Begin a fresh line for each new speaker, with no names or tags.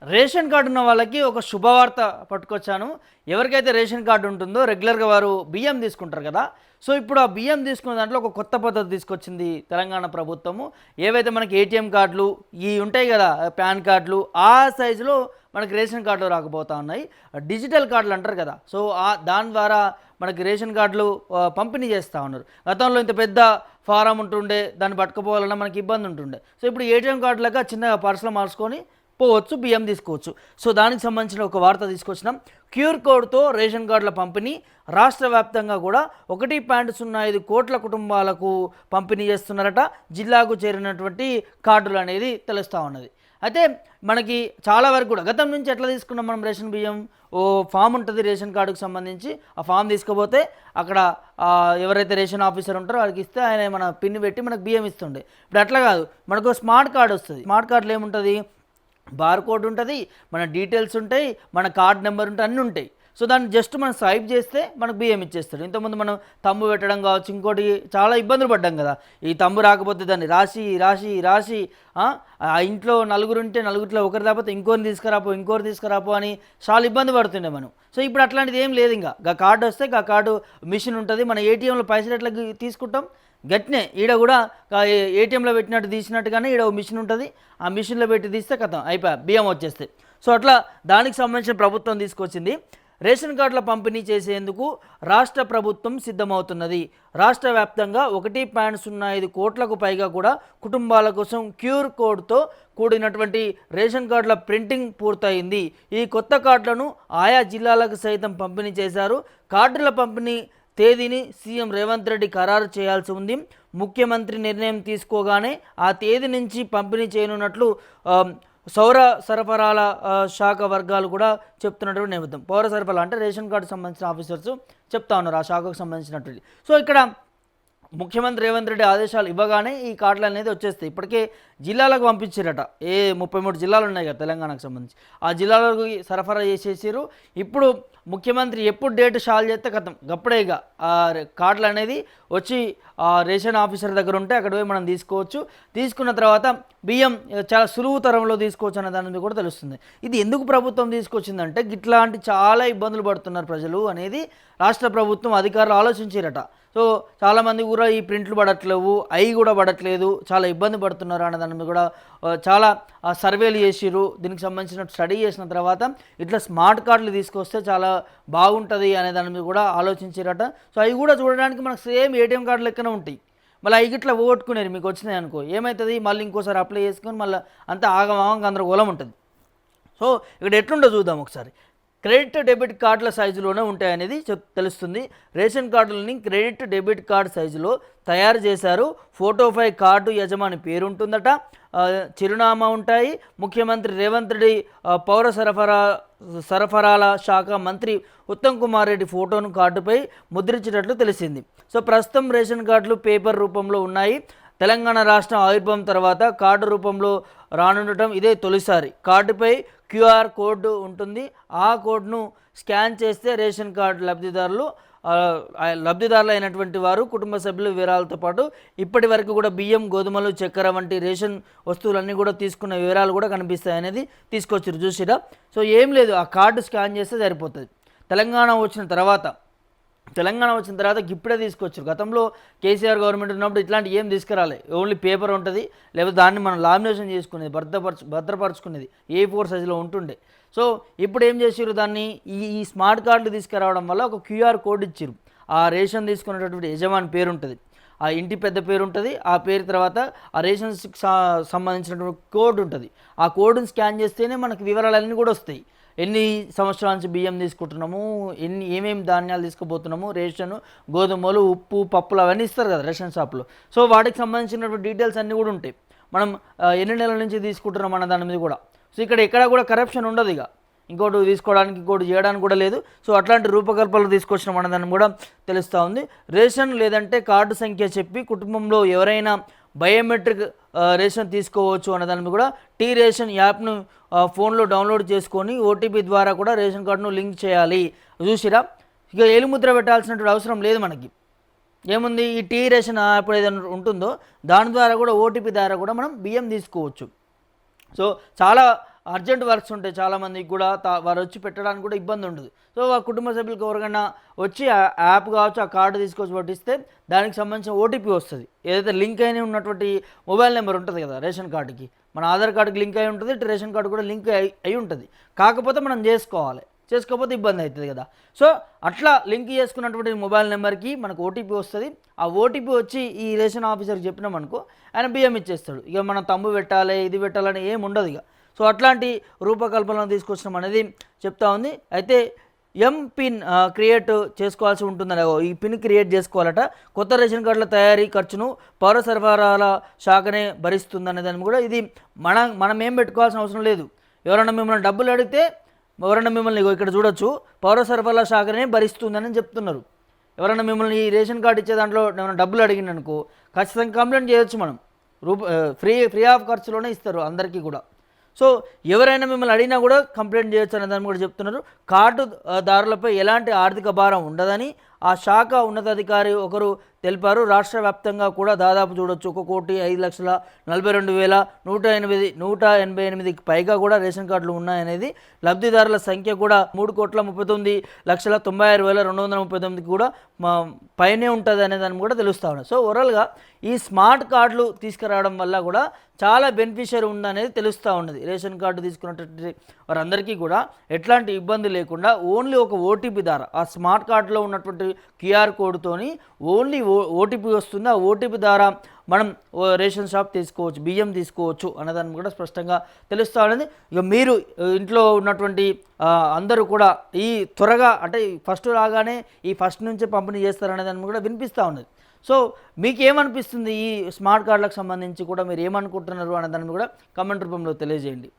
Ration card ఉన్న వాళ్ళకి ఒక శుభవార్త పట్టుకొచ్చాను. ఎవరికైతే రేషన్ కార్డు ఉంటుందో రెగ్యులర్‌గా వారు బియ్యం తీసుకుంటారు కదా! సో, ఇప్పుడు ఆ బియ్యం తీసుకునే దాంట్లో ఒక కొత్త పద్ధతి తీసుకొచ్చింది తెలంగాణ ప్రభుత్వము. ఏవైతే మనకి ఏటీఎం కార్డులు ఉంటాయి కదా! పాన్ కార్డులు ఆ సైజులో మనకి రేషన్ కార్డులు రాకపోతా ఉన్నాయి. డిజిటల్ కార్డులు అంటారు కదా! సో, దాని ద్వారా మనకి రేషన్ కార్డులు పంపిణీ చేస్తా ఉన్నారు. గతంలో ఇంత పెద్ద ఫారం ఉంటుండే, దాన్ని పట్టుకుపోవాలన్నా మనకి ఇబ్బంది ఉంటుండే. సో, ఇప్పుడు ఏటీఎం కార్డులాగా చిన్నగా పర్స్‌లో మార్చుకొని పోవచ్చు, బియ్యం తీసుకోవచ్చు. సో, దానికి సంబంధించిన ఒక వార్త తీసుకొచ్చినాం. క్యూఆర్ కోడ్తో రేషన్ కార్డుల పంపిణీ రాష్ట్ర వ్యాప్తంగా కూడా 1.05 కోట్ల కుటుంబాలకు పంపిణీ చేస్తున్నారట. జిల్లాకు చేరినటువంటి కార్డులు అనేది తెలుస్తూ ఉన్నది. అయితే మనకి చాలా వరకు కూడా గతం నుంచి ఎట్లా తీసుకున్నాం మనం రేషన్ బియ్యం, ఓ ఫామ్ ఉంటుంది రేషన్ కార్డుకు సంబంధించి. ఆ ఫామ్ తీసుకుపోతే అక్కడ ఎవరైతే రేషన్ ఆఫీసర్ ఉంటారో వాళ్ళకి ఇస్తే ఆయన మన పిన్ పెట్టి మనకు బియ్యం ఇస్తుండే. ఇప్పుడు అట్లా కాదు, మనకు స్మార్ట్ కార్డు వస్తుంది. స్మార్ట్ కార్డులో ఏముంటుంది, బార్కోడ్ ఉంటుంది, మన డీటెయిల్స్ ఉంటాయి, మన కార్డ్ నెంబర్ ఉంటాయి, అన్నీ ఉంటాయి. సో, దాన్ని జస్ట్ మనం స్వైప్ చేస్తే మనకు బియ్యం ఇచ్చేస్తాడు. ఇంతకుముందు మనం తమ్ము పెట్టడం కావచ్చు, ఇంకోటి చాలా ఇబ్బందులు పడ్డాం కదా. ఈ తమ్ము రాకపోతే దాన్ని రాసి రాసి రాసి ఆ ఇంట్లో నలుగురు ఉంటే నలుగురిలో ఒకరు రాకపోతే ఇంకోరు తీసుకురాపో అని చాలా ఇబ్బంది పడుతుండే మనం. సో, ఇప్పుడు అట్లాంటిది ఏం లేదు. ఇంకా కార్డు వస్తే కార్డు మిషన్ ఉంటుంది. మన ఏటీఎంలో పైసలు ఎట్లా తీసుకుంటాం గట్నే ఈడ కూడా ఏటీఎంలో పెట్టినట్టు తీసినట్టుగానే ఈడ మిషన్ ఉంటుంది. ఆ మిషన్లో పెట్టి తీస్తే కథం అయిపోయి బియ్యం వచ్చేస్తాయి. సో, అట్లా దానికి సంబంధించిన ప్రభుత్వం తీసుకొచ్చింది. రేషన్ కార్డుల పంపిణీ చేసేందుకు రాష్ట్ర ప్రభుత్వం సిద్ధమవుతున్నది. రాష్ట్ర వ్యాప్తంగా 1.05 కోట్లకు పైగా కూడా కుటుంబాల కోసం క్యూఆర్ కోడ్తో కూడినటువంటి రేషన్ కార్డుల ప్రింటింగ్ పూర్తయింది. ఈ కొత్త కార్డులను ఆయా జిల్లాలకు సైతం పంపిణీ చేశారు. కార్డుల పంపిణీ తేదీని సీఎం రేవంత్ రెడ్డి ఖరారు చేయాల్సి ఉంది. ముఖ్యమంత్రి నిర్ణయం తీసుకోగానే ఆ తేదీ నుంచి పంపిణీ చేయనున్నట్లు సౌర సరఫరాల శాఖ వర్గాలు కూడా చెప్తున్నటువంటి నేపథ్యం. పౌర సరఫరా అంటే రేషన్ కార్డు సంబంధించిన ఆఫీసర్స్ చెప్తా ఉన్నారు ఆ శాఖకు సంబంధించినటువంటి. సో, ఇక్కడ ముఖ్యమంత్రి రేవంత్ రెడ్డి ఆదేశాలు ఇవ్వగానే ఈ కార్డులు అనేది వచ్చేస్తాయి. ఇప్పటికే జిల్లాలకు పంపించారట. 33 జిల్లాలు ఉన్నాయి కదా తెలంగాణకు సంబంధించి. ఆ జిల్లాలకు సరఫరా చేసేసారు. ఇప్పుడు ముఖ్యమంత్రి ఎప్పుడు డేట్ షాల్ చేస్తే కథం గప్పుడే ఇక ఆ కార్డులు అనేది వచ్చి రేషన్ ఆఫీసర్ దగ్గర ఉంటే అక్కడ పోయి మనం తీసుకోవచ్చు. తీసుకున్న తర్వాత బియ్యం చాలా సులువు తరంలో తీసుకోవచ్చు అనే దాని మీద కూడా తెలుస్తుంది. ఇది ఎందుకు ప్రభుత్వం తీసుకొచ్చిందంటే ఇట్లాంటి చాలా ఇబ్బందులు పడుతున్నారు ప్రజలు అనేది రాష్ట్ర ప్రభుత్వం అధికారులు ఆలోచించారట. సో, చాలామంది కూడా ఈ ప్రింట్లు పడట్లేవు, అవి కూడా పడట్లేదు, చాలా ఇబ్బంది పడుతున్నారు అనే దాని మీద కూడా చాలా సర్వేలు చేసిర్రు. దీనికి సంబంధించిన స్టడీ చేసిన తర్వాత ఇట్లా స్మార్ట్ కార్డులు తీసుకొస్తే చాలా బాగుంటుంది అనే దాని మీద కూడా ఆలోచించారట. సో, అవి కూడా చూడడానికి మనకు సేమ్ ఏటీఎం కార్డు లెక్కనే ఉంటాయి. మళ్ళీ అవి ఇట్లా పోగొట్టుకునేది మీకు వచ్చినాయి అనుకో ఏమవుతుంది, మళ్ళీ ఇంకోసారి అప్లై చేసుకొని మళ్ళీ అంతా ఆగమాగం గందరగోళం ఉంటుంది. సో, ఇక్కడ ఎట్లుండో చూద్దాం ఒకసారి. క్రెడిట్ డెబిట్ కార్డుల సైజులోనే ఉంటాయనేది తెలుస్తుంది. రేషన్ కార్డులని క్రెడిట్ డెబిట్ కార్డు సైజులో తయారు చేశారు. ఫోటోపై కార్డు యజమాని పేరు ఉంటుందట, చిరునామా ఉంటాయి. ముఖ్యమంత్రి రేవంత్ రెడ్డి పౌర సరఫరాల శాఖ మంత్రి ఉత్తమ్ కుమార్ రెడ్డి ఫోటోను కార్డుపై ముద్రించినట్లు తెలిసింది. సో, ప్రస్తుతం రేషన్ కార్డులు పేపర్ రూపంలో ఉన్నాయి. తెలంగాణ రాష్ట్రం ఆవిర్భావం తర్వాత కార్డు రూపంలో రానుండటం ఇదే తొలిసారి. కార్డుపై క్యూఆర్ కోడ్ ఉంటుంది. ఆ కోడ్ను స్కాన్ చేస్తే రేషన్ కార్డు లబ్ధిదారులు అయినటువంటి వారు కుటుంబ సభ్యుల వివరాలతో పాటు ఇప్పటి వరకు కూడా బియ్యం, గోధుమలు, చక్కెర వంటి రేషన్ వస్తువులన్నీ కూడా తీసుకున్న వివరాలు కూడా కనిపిస్తాయి అనేది తీసుకొచ్చారు. చూసిరా? సో, ఏం లేదు, ఆ కార్డు స్కాన్ చేస్తే సరిపోతుంది. తెలంగాణ వచ్చిన తర్వాత ఇప్పుడే తీసుకొచ్చారు. గతంలో కేసీఆర్ గవర్నమెంట్ ఉన్నప్పుడు ఇట్లాంటి ఏం తీసుకురాలే. ఓన్లీ పేపర్ ఉంటుంది, లేకపోతే దాన్ని మనం లామినేషన్ చేసుకునేది, భద్రపరచుకునేది A4 సైజులో ఉంటుండే. సో, ఇప్పుడు ఏం చేసారు, దాన్ని ఈ స్మార్ట్ కార్డులు తీసుకురావడం వల్ల ఒక క్యూఆర్ కోడ్ ఇచ్చారు. ఆ రేషన్ తీసుకునేటటువంటి యజమాని పేరు ఉంటుంది, ఆ ఇంటి పెద్ద పేరు ఉంటుంది, ఆ పేరు తర్వాత ఆ రేషన్స్కి సంబంధించినటువంటి కోడ్ ఉంటుంది. ఆ కోడ్ని స్కాన్ చేస్తేనే మనకు వివరాలన్నీ కూడా వస్తాయి. ఎన్ని సంవత్సరాల నుంచి బియ్యం తీసుకుంటున్నాము, ఏమేమి ధాన్యాలు తీసుకుపోతున్నాము, రేషన్, గోధుమలు, ఉప్పు, పప్పులు అవన్నీ ఇస్తారు కదా రేషన్ షాప్లో. సో, వాటికి సంబంధించినటువంటి డీటెయిల్స్ అన్నీ కూడా ఉంటాయి. మనం ఎన్ని నెలల నుంచి తీసుకుంటున్నాం అన్న దాని మీద కూడా. సో, ఎక్కడ కూడా కరప్షన్ ఉండదు. ఇక ఇంకోటి తీసుకోవడానికి ఇంకోటి చేయడానికి కూడా లేదు. సో, అట్లాంటి రూపకల్పనలు తీసుకొచ్చిన మన దాన్ని కూడా తెలుస్తూ ఉంది. రేషన్ లేదంటే కార్డు సంఖ్య చెప్పి కుటుంబంలో ఎవరైనా బయోమెట్రిక్ రేషన్ తీసుకోవచ్చు అన్న దాని మీద కూడా టీ రేషన్ యాప్ను ఫోన్లో డౌన్లోడ్ చేసుకొని ఓటీపీ ద్వారా కూడా రేషన్ కార్డును లింక్ చేయాలి. చూసిరా? ఇక ఏలుముద్ర పెట్టాల్సినటువంటి అవసరం లేదు మనకి. ఏముంది, ఈ టీ రేషన్ యాప్ ఏదైనా ఉంటుందో దాని ద్వారా కూడా ఓటీపీ ద్వారా కూడా మనం బియ్యం తీసుకోవచ్చు. సో, చాలా అర్జెంట్ వర్క్స్ ఉంటాయి చాలామందికి కూడా, వారు వచ్చి పెట్టడానికి కూడా ఇబ్బంది ఉండదు. సో ఆ కుటుంబ సభ్యులకు ఎవరికైనా వచ్చి ఆ యాప్ కావచ్చు, ఆ కార్డు తీసుకొచ్చి పట్టిస్తే దానికి సంబంధించిన ఓటీపీ వస్తుంది. ఏదైతే లింక్ అయిన ఉన్నటువంటి మొబైల్ నెంబర్ ఉంటుంది కదా రేషన్ కార్డుకి, మన ఆధార్ కార్డుకి లింక్ అయి ఉంటుంది, రేషన్ కార్డు కూడా లింక్ అయి ఉంటుంది. కాకపోతే మనం చేసుకోకపోతే ఇబ్బంది అవుతుంది కదా. సో అట్లా లింక్ చేసుకున్నటువంటి మొబైల్ నెంబర్కి మనకు ఓటీపీ వస్తుంది. ఆ ఓటీపీ వచ్చి ఈ రేషన్ ఆఫీసర్కి చెప్పినామనుకో ఆయన బియ్యం ఇచ్చేస్తాడు. ఇక మనం తమ్ము పెట్టాలి, ఇది పెట్టాలని ఏమి ఉండదు ఇక. సో అట్లాంటి రూపకల్పనలు తీసుకొచ్చడం అనేది చెప్తా ఉంది. అయితే పిన్ క్రియేట్ చేసుకోవాల్సి ఉంటుందని, ఈ పిన్ క్రియేట్ చేసుకోవాలట. కొత్త రేషన్ కార్డుల తయారీ ఖర్చును పౌర సరఫరాల శాఖనే భరిస్తుందనే దాన్ని కూడా, ఇది మనం ఏం పెట్టుకోవాల్సిన అవసరం లేదు. ఎవరైనా మిమ్మల్ని డబ్బులు అడిగితే, ఎవరైనా మిమ్మల్ని ఇక్కడ చూడొచ్చు, పౌర సరఫరాల శాఖనే భరిస్తుందని చెప్తున్నారు. ఎవరైనా మిమ్మల్ని ఈ రేషన్ కార్డు ఇచ్చే దాంట్లో ఏమైనా డబ్బులు అడిగిననుకో ఖచ్చితంగా కంప్లైంట్ చేయొచ్చు. మనం ఫ్రీ ఆఫ్ ఖర్చులోనే ఇస్తారు అందరికీ కూడా. సో ఎవరైనా మిమ్మల్ని అడిగినా కూడా కంప్లైంట్ చేయొచ్చు అనే దాన్ని కూడా చెప్తున్నారు. కార్డుదారులపై ఎలాంటి ఆర్థిక భారం ఉండదని ఆ శాఖ ఉన్నతాధికారి ఒకరు తెలిపారు. రాష్ట్ర వ్యాప్తంగా కూడా దాదాపు చూడొచ్చు 1,42,188కి పైగా కూడా రేషన్ కార్డులు ఉన్నాయనేది. లబ్ధిదారుల సంఖ్య కూడా 3,39,96,239కి కూడా పైనే ఉంటుంది అనే దాన్ని కూడా తెలుస్తూ ఉన్నది. సో ఓవరాల్గా ఈ స్మార్ట్ కార్డులు తీసుకురావడం వల్ల కూడా చాలా బెనిఫిషియరీ ఉందనేది తెలుస్తూ ఉన్నది. రేషన్ కార్డు తీసుకున్నటువంటి వారందరికీ కూడా ఎట్లాంటి ఇబ్బంది లేకుండా ఓన్లీ ఒక ఓటీపీ ద్వారా, ఆ స్మార్ట్ కార్డులో ఉన్నటువంటి క్యూఆర్ కోడ్తోని ఓన్లీ ఓటీపీ వస్తుంది. ఆ ఓటీపీ ద్వారా మనం రేషన్ షాప్ తీసుకోవచ్చు, బియ్యం తీసుకోవచ్చు అన్నదాన్ని కూడా స్పష్టంగా తెలుస్తూ ఉన్నది. ఇక మీరు ఇంట్లో ఉన్నటువంటి అందరూ కూడా ఈ త్వరగా అంటే ఫస్ట్ రాగానే ఈ ఫస్ట్ నుంచే పంపిణీ చేస్తారనేదాన్ని కూడా వినిపిస్తూ ఉన్నది. సో మీకు ఏమనిపిస్తుంది ఈ స్మార్ట్ కార్డులకు సంబంధించి కూడా, మీరు ఏమనుకుంటున్నారు అనే దాన్ని కూడా కామెంట్ రూపంలో తెలియజేయండి.